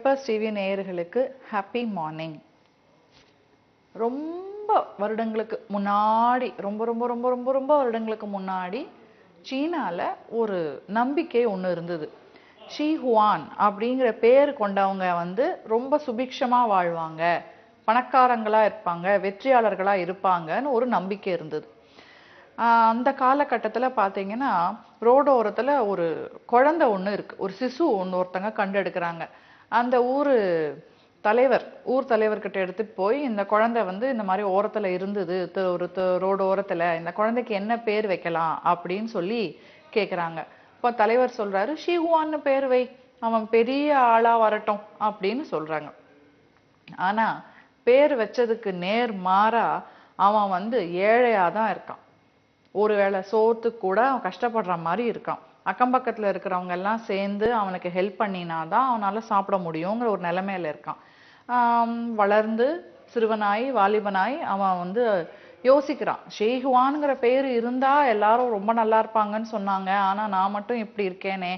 Peppers TV நேயர்களுக்கு happy morning. ரொம்ப வருடங்களுக்கு முன்னாடி ரொம்ப ரொம்ப ரொம்ப ரொம்ப ரொம்ப வருடங்களுக்கு முன்னாடி சீனால ஒரு நம்பிக்கை ஒன்று இருந்தது. ஷி ஹுவான் அப்படிங்கிற பேர் கொண்டவங்க வந்து ரொம்ப சுபிக்ஷமா வாழ்வாங்க, பணக்காரங்களா இருப்பாங்க, வெற்றியாளர்களா இருப்பாங்கன்னு ஒரு நம்பிக்கை இருந்தது. அந்த காலகட்டத்தில் பார்த்தீங்கன்னா ரோடோரத்தில் ஒரு குழந்தை ஒன்று இருக்கு, ஒரு சிசு ஒன்று ஒருத்தங்க கண்டெடுக்கிறாங்க. அந்த ஊர் தலைவர்கிட்ட எடுத்துட்டு போய் இந்த குழந்தை வந்து இந்த மாதிரி ஓரத்துல இருந்தது, ஒரு ரோடு ஓரத்துல, இந்த குழந்தைக்கு என்ன பேர் வைக்கலாம் அப்படின்னு சொல்லி கேக்குறாங்க. இப்போ தலைவர் சொல்றாரு, ஷிஹுவான்னு பேர் வை, அவன் பெரிய ஆளா வரட்டும் அப்படின்னு சொல்றாங்க. ஆனா பேர் வச்சதுக்கு நேர் மாறா அவன் வந்து ஏழையா தான் இருக்கான். ஒருவேளை சோத்துக்கு கூட அவன் கஷ்டப்படுற மாதிரி இருக்கான். அக்கம் பக்கத்துல இருக்கிறவங்க எல்லாம் சேர்ந்து அவனுக்கு ஹெல்ப் பண்ணினாதான் அவனால சாப்பிட முடியுங்கிற ஒரு நிலைமையில இருக்கான். வளர்ந்து சிறுவனாய் வாலிபனாய் அவன் வந்து யோசிக்கிறான், ஷேஹுவான்ங்கிற பேர் இருந்தா எல்லாரும் ரொம்ப நல்லா இருப்பாங்கன்னு சொன்னாங்க, ஆனா நான் மட்டும் இப்படி இருக்கேனே,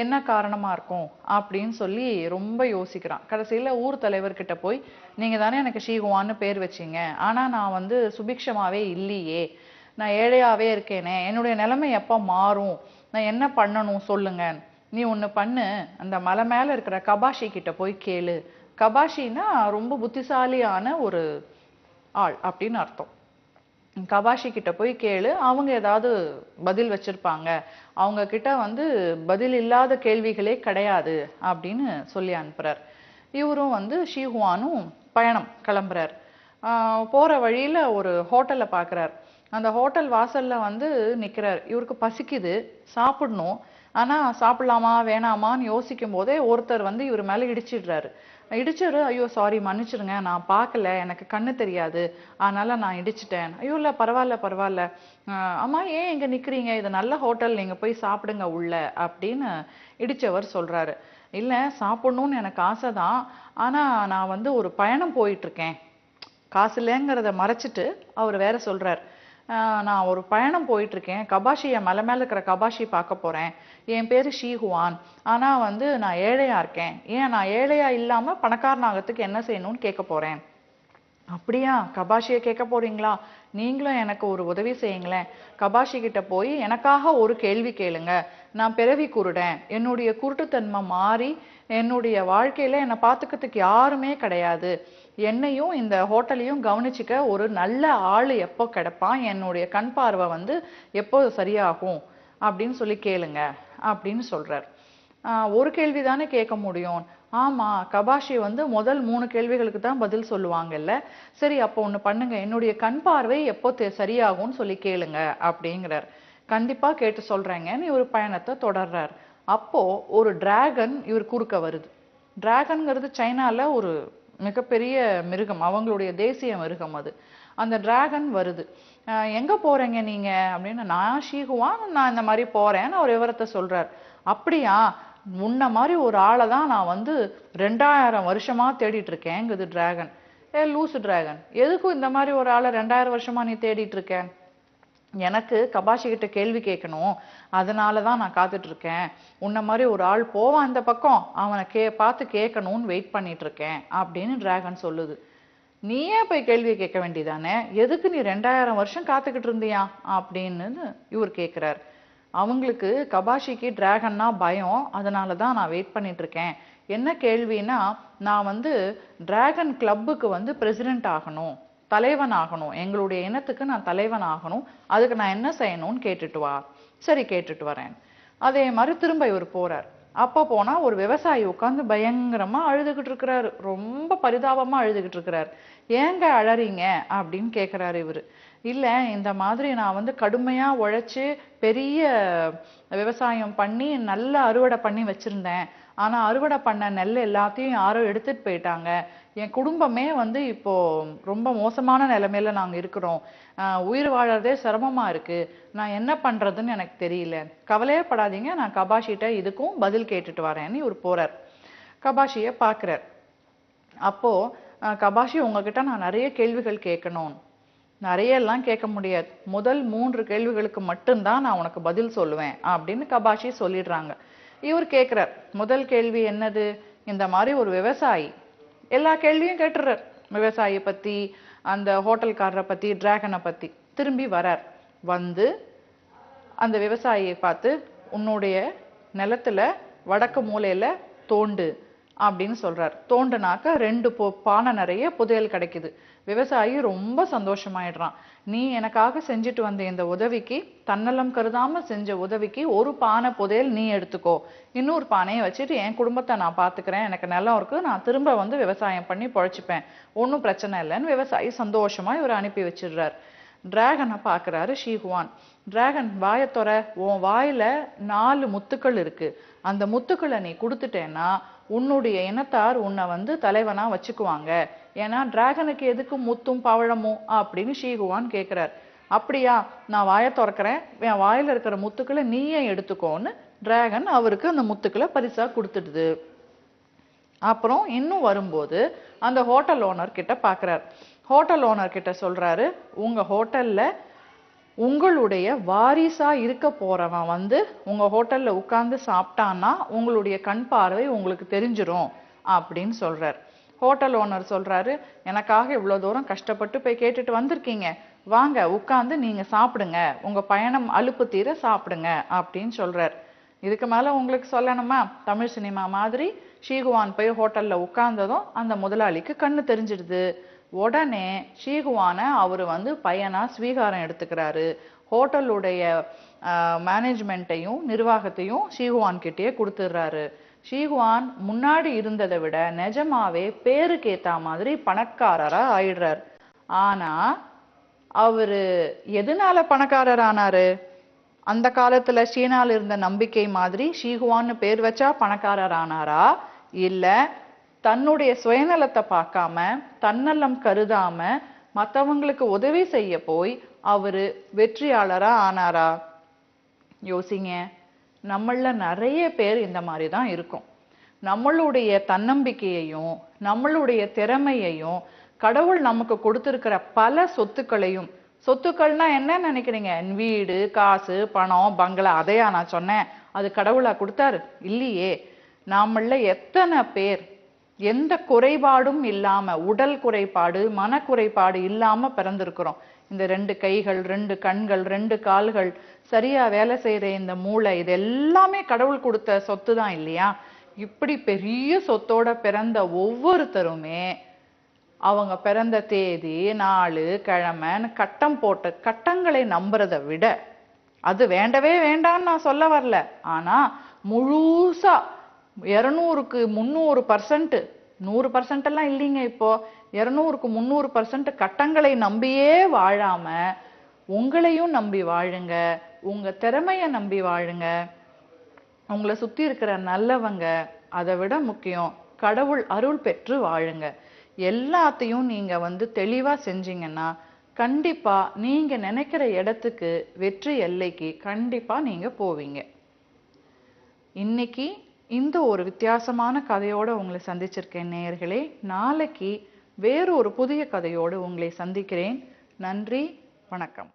என்ன காரணமா இருக்கும் அப்படின்னு சொல்லி ரொம்ப யோசிக்கிறான். கடைசியில ஊர் தலைவர்கிட்ட போய், நீங்க தானே எனக்கு ஷீஹுவான்னு பேர் வச்சீங்க, ஆனா நான் வந்து சுபிக்ஷமாவே இல்லையே, நான் ஏழையாவே இருக்கேனே, என்னுடைய நிலைமை எப்ப மாறும், நான் என்ன பண்ணணும் சொல்லுங்க. நீ ஒண்ணு பண்ணு, அந்த மலை மேல இருக்கிற கபாஷி கிட்ட போய் கேளு. கபாஷின்னா ரொம்ப புத்திசாலியான ஒரு ஆள் அப்படின்னு அர்த்தம். கபாஷி கிட்ட போய் கேளு, அவங்க ஏதாவது பதில் வச்சிருப்பாங்க, அவங்க கிட்ட வந்து பதில் இல்லாத கேள்விகளே கிடையாது அப்படின்னு சொல்லி அனுப்புறார். இவரும் வந்து ஷீஹுவானும் பயணம் கிளம்புறார். போற வழியில ஒரு ஹோட்டலை பாக்குறார். அந்த ஹோட்டல் வாசல்ல வந்து நிக்கிறார். இவருக்கு பசிக்குது, சாப்பிடணும். ஆனா சாப்பிடலாமா வேணாமான்னு யோசிக்கும் போதே ஒருத்தர் வந்து இவர் மேல இடிச்சிடுறாரு. ஐயோ சாரி மன்னிச்சிருங்க, நான் பார்க்கல, எனக்கு கண்ணு தெரியாது, அதனால நான் இடிச்சிட்டேன். ஐயோ இல்ல பரவாயில்ல பரவாயில்ல, அம்மா ஏன் இங்க நிக்கிறீங்க, இது நல்ல ஹோட்டல், நீங்க போய் சாப்பிடுங்க உள்ள அப்படின்னு இடிச்சவர் சொல்றாரு. இல்ல சாப்பிடணும்னு எனக்கு ஆசைதான், ஆனா நான் வந்து ஒரு பயணம் போயிட்டு இருக்கேன். காசு இல்லைங்கிறத மறைச்சிட்டு அவர் வேற சொல்றார், நான் ஒரு பயணம் போயிட்டு இருக்கேன், கபாஷிய மலை மேல இருக்கிற கபாஷி பார்க்க போறேன், என் பேரு ஷீஹுவான், ஆனா வந்து நான் ஏழையா இருக்கேன், ஏன் நான் ஏழையா இல்லாம பணக்காரனாகத்துக்கு என்ன செய்யணும்னு கேட்க போறேன். அப்படியா, கபாஷியை கேட்க போறீங்களா, நீங்களும் எனக்கு ஒரு உதவி செய்யுங்களேன், கபாஷி கிட்ட போய் எனக்காக ஒரு கேள்வி கேளுங்க, நான் பிறவி குருடன், என்னுடைய குருட்டுத்தன்மை மாறி என்னுடைய வாழ்க்கையில என்னை பார்த்துக்கிறதுக்கு யாருமே கிடையாது, என்னையும் இந்த ஹோட்டலையும் கவனிச்சுக்க ஒரு நல்ல ஆள் எப்போ கிடைப்பான், என்னுடைய கண் பார்வை வந்து எப்போ சரியாகும் அப்படின்னு சொல்லி கேளுங்க அப்படின்னு சொல்றார். ஒரு கேள்வி தானே கேட்க முடியும். ஆமா, கபாஷி வந்து முதல் 3 கேள்விகளுக்கு தான் பதில் சொல்லுவாங்கல்ல, சரி அப்போ ஒண்ணு பண்ணுங்க, என்னுடைய கண் பார்வை எப்போ சரியாகும்னு சொல்லி கேளுங்க அப்படிங்கிறார். கண்டிப்பா கேட்டு சொல்றேங்கன்னு இவர் பயணத்தை தொடர்றார். அப்போ ஒரு டிராகன் இவர் குறுக்க வருது. டிராகன்ங்கிறது சைனால ஒரு மிகப்பெரிய மிருகம், அவங்களுடைய தேசிய மிருகம் அது. அந்த டிராகன் வருது. எங்க போறீங்க நீங்க அப்படின்னு, நான் ஷீஹுவான், நான் இந்த மாதிரி போறேன்னு அவர் விவரத்தை சொல்றார். அப்படியா, முன்ன மாதிரி ஒரு ஆளை தான் நான் வந்து 2000 வருஷமா தேடிட்டு இருக்கேங்குது டிராகன். லூசு டிராகன், எதுக்கும் இந்த மாதிரி ஒரு ஆளை 2000 வருஷமா நீ தேடிட்டு இருக்க, எனக்கு கபாஷி கிட்ட கேள்வி கேட்கணும், அதனாலதான் நான் காத்துட்டு இருக்கேன், உன்ன மாதிரி ஒரு ஆள் போவான் இந்த பக்கம், அவனை பார்த்து கேட்கணும்னு வெயிட் பண்ணிட்டு இருக்கேன் அப்படின்னு டிராகன் சொல்லுது. நீயே போய் கேள்வி கேட்க வேண்டியதானே, எதுக்கு நீ 2000 வருஷம் காத்துக்கிட்டு இருந்தியா அப்படின்னு இவர் கேட்கிறார். அவங்களுக்கு கபாஷிக்கு டிராகன்னா பயம், அதனாலதான் நான் வெயிட் பண்ணிட்டு இருக்கேன். என்ன கேள்வினா, நான் வந்து டிராகன் கிளப்புக்கு வந்து பிரசிடென்ட் ஆகணும், தலைவன் ஆகணும், எங்களுடைய இனத்துக்கு நான் தலைவன் ஆகணும், அதுக்கு நான் என்ன செய்யணும்னு கேட்டுட்டு வா. சரி கேட்டுட்டு வரேன். அதே மாதிரி திரும்ப இவர் போறார். அப்ப போனா ஒரு விவசாயி உட்கார்ந்து பயங்கரமா அழுதுகிட்டு இருக்கிறாரு, ரொம்ப பரிதாபமா அழுதுகிட்டு இருக்கிறார். ஏங்க அழறீங்க அப்படின்னு கேக்குறாரு இவரு. இல்ல, இந்த மாதிரி நான் வந்து கடுமையா உழைச்சு பெரிய விவசாயம் பண்ணி நல்ல அறுவடை பண்ணி வச்சிருந்தேன், ஆனா அறுவடை பண்ண நெல் எல்லாத்தையும் யாரோ எடுத்துட்டு போயிட்டாங்க, என் குடும்பமே வந்து இப்போ ரொம்ப மோசமான நிலைமையில நாங்க இருக்கிறோம், உயிர் வாழறதே சிரமமா இருக்கு, நான் என்ன பண்றதுன்னு எனக்கு தெரியல, கவலையே படாதீங்க, நான் கபாஷிட்ட இதுக்கும் பதில் கேட்டுட்டு வரேன்னு இவர் போறார். கபாஷிய பாக்குறார். அப்போ கபாஷி, உங்ககிட்ட நான் நிறைய கேள்விகள் கேட்கணும். நிறைய எல்லாம் கேட்க முடியாது, முதல் 3 கேள்விகளுக்கு மட்டும்தான் நான் உனக்கு பதில் சொல்லுவேன் அப்படின்னு கபாஷி சொல்லிடுறாங்க. இவர் கேட்கிறார், முதல் கேள்வி என்னது, இந்த மாதிரி ஒரு விவசாயி எல்லா கேள்வியும் கேட்டுறார். விவசாயியை பத்தி, அந்த ஹோட்டல்காரரை பத்தி, டிராகனை பத்தி. திரும்பி வரார். வந்து அந்த விவசாயியை பார்த்து, உன்னுடைய நிலத்துல வடக்கு மூலையில தோண்டு அப்படின்னு சொல்றார். தோண்டுனாக்க 2 பானை நிறைய புதையல் கிடைக்குது. விவசாயி ரொம்ப சந்தோஷமாயிடுறான். நீ எனக்காக செஞ்சுட்டு வந்த இந்த உதவிக்கு, தன்னலம் கருதாம செஞ்ச உதவிக்கு ஒரு பானை புதையல் நீ எடுத்துக்கோ, இன்னொரு பானையை வச்சுட்டு என் குடும்பத்தை நான் பாத்துக்கிறேன், எனக்கு நிலம் இருக்கு, நான் திரும்ப வந்து விவசாயம் பண்ணி பொழைச்சுப்பேன், ஒன்றும் பிரச்சனை இல்லைன்னு விவசாயி சந்தோஷமா இவர் அனுப்பி வச்சிடுறார். டிராகனை பாக்குறாரு ஷீஹுவான். டிராகன், வாயத்தொற, உன் வாயில 4 முத்துக்கள் இருக்கு, அந்த முத்துக்களை நீ கொடுத்துட்டேன்னா உன்னுடைய இனத்தார் உன்னை வந்து தலைவனா வச்சுக்குவாங்க. ஏன்னா டிராகனுக்கு எதுக்கு முத்தும் பவழமும் அப்படின்னு ஷீஹுவான் கேட்கிறார். அப்படியா, நான் வாயை திறக்கிறேன், என் வாயில இருக்கிற முத்துக்களை நீயே எடுத்துக்கோன்னு டிராகன் அவருக்கு அந்த முத்துக்களை பரிசா கொடுத்துடுது. அப்புறம் இன்னும் வரும்போது அந்த ஹோட்டல் ஓனர் கிட்ட பாக்குறார். ஹோட்டல் ஓனர் கிட்ட சொல்றாரு, உங்க ஹோட்டல்ல உங்களுடைய வாரிசா இருக்க போறவன் வந்து உங்க ஹோட்டல்ல உட்கார்ந்து சாப்பிட்டான்னா உங்களுடைய கண் பார்வை உங்களுக்கு தெரிஞ்சிரும் அப்படின்னு சொல்றார். ஹோட்டல் ஓனர் சொல்றாரு, எனக்காக இவ்வளவு தூரம் கஷ்டப்பட்டு போய் கேட்டுட்டு வந்திருக்கீங்க, வாங்க உட்கார்ந்து நீங்க சாப்பிடுங்க, உங்க பயணம் அலுப்பு தீர சாப்பிடுங்க அப்படின்னு சொல்றார். இதுக்கு மேல உங்களுக்கு சொல்லணுமா? தமிழ் சினிமா மாதிரி ஷீஹுவான் போய் ஹோட்டல்ல உட்கார்ந்ததும் அந்த முதலாளிக்கு கண்ணு தெரிஞ்சிடுது. உடனே ஷீஹுவான அவரு வந்து பையனா ஸ்வீகாரம் எடுத்துக்கிறாரு. ஹோட்டலுடைய மேனேஜ்மெண்ட்டையும் நிர்வாகத்தையும் ஷீஹுவான் கிட்டே கொடுத்துடுறாரு. ஷீஹுவான் முன்னாடி இருந்ததை விட நிஜமாவே பேருக்கு ஏத்த மாதிரி பணக்காரரா ஆயிடுறார். ஆனா அவரு எதனால பணக்காரர் ஆனாரு? அந்த காலத்துல சீனால இருந்த நம்பிக்கை மாதிரி ஷீஹுவான்னு பேர் வச்சா பணக்காரர் ஆனாரா, இல்ல தன்னுடைய சுயநலத்தை பார்க்காம, தன்னலம் கருதாம மத்தவங்களுக்கு உதவி செய்ய போய் அவரு வெற்றியாளரா ஆனாரா? யோசிங்க. நம்மள நிறைய பேர் இந்த மாதிரி தான் இருக்கும். நம்மளுடைய தன்னம்பிக்கையையும் நம்மளுடைய திறமையையும் கடவுள் நமக்கு கொடுத்திருக்கிற பல சொத்துக்களையும், சொத்துக்கள்னா என்ன நினைக்கிறீங்க? வீடு, காசு, பணம், பங்களா, அதையா நான் சொன்னேன்? அது கடவுளா கொடுத்தாரு? இல்லையே. நாமள எத்தனை பேர் எந்த குறைபாடும் இல்லாம, உடல் குறைபாடு, மன குறைபாடு இல்லாம பிறந்திருக்கிறோம். இந்த 2 கைகள், 2 கண்கள், 2 கால்கள், சரியா வேலை செய்யற இந்த மூளை, இது எல்லாமே கடவுள் கொடுத்த சொத்து தான் இல்லையா? இப்படி பெரிய சொத்தோட பிறந்த ஒவ்வொருத்தருமே அவங்க பிறந்த தேதி, நாள், கிழமைன்னு கட்டம் போட்ட கட்டங்களை நம்புறதை விட, அது வேண்டவே வேண்டான்னு நான் சொல்ல வரல, ஆனா முழுசா 200க்கு 300%, 100% எல்லாம் இல்லைங்க, இப்போ 200க்கு 300% கட்டங்களை நம்பியே வாழாம உங்களையும் நம்பி வாழுங்க, உங்க திறமைய நம்பி வாழுங்க, உங்களை சுத்தி இருக்கிற நல்லவங்க, அதை விட முக்கியம் கடவுள் அருள் பெற்று வாழுங்க. எல்லாத்தையும் நீங்க வந்து தெளிவா செஞ்சீங்கன்னா கண்டிப்பா நீங்க நினைக்கிற இடத்துக்கு, வெற்றி எல்லைக்கு கண்டிப்பா நீங்க போவீங்க. இன்னைக்கு இந்த ஒரு வித்தியாசமான கதையோட உங்களை சந்திச்சிருக்கேன் நேயர்களே. நாளைக்கு வேறு ஒரு புதிய கதையோடு உங்களை சந்திக்கிறேன். நன்றி, வணக்கம்.